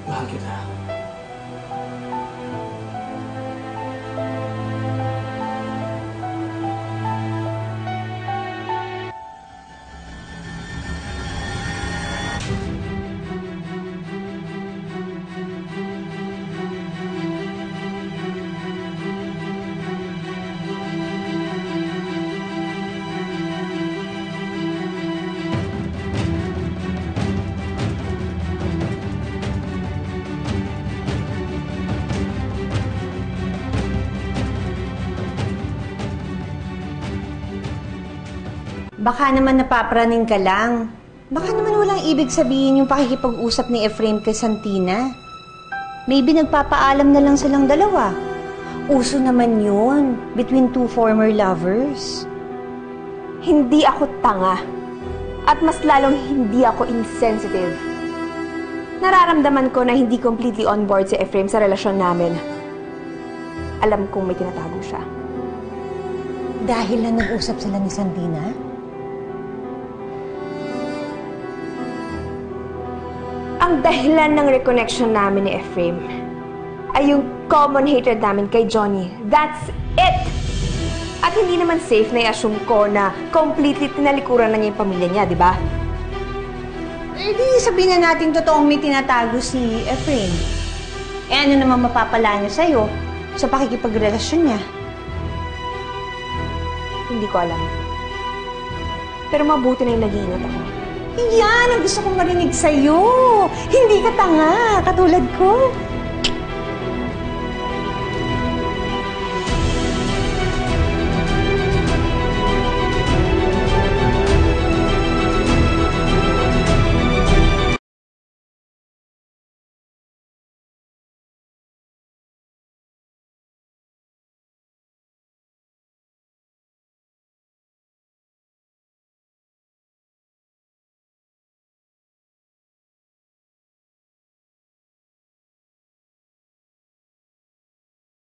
Mahal kita. Baka naman napapraning ka lang. Baka naman walang ibig sabihin yung pakikipag-usap ni Efraim kay Santina. Maybe nagpapaalam na lang silang dalawa. Uso naman yun between two former lovers. Hindi ako tanga. At mas lalong hindi ako insensitive. Nararamdaman ko na hindi completely on board si Efraim sa relasyon namin. Alam kong may tinatago siya. Dahil lang nag-usap sila ni Santina? Ang dahilan ng reconnection namin ni Efraim ay yung common hatred namin kay Johnny. That's it! At hindi naman safe na i-assume ko na completely tinalikuran na niya yung pamilya niya, di ba? Eh di sabihin na natin totoong may tinatago si Efraim. Eh ano naman mapapala niya sa'yo sa pakikipagrelasyon niya? Hindi ko alam. Pero mabuti na yung nag-iingat ako. Yan ang gusto kong marinig sa'yo. Hindi ka tanga, katulad ko.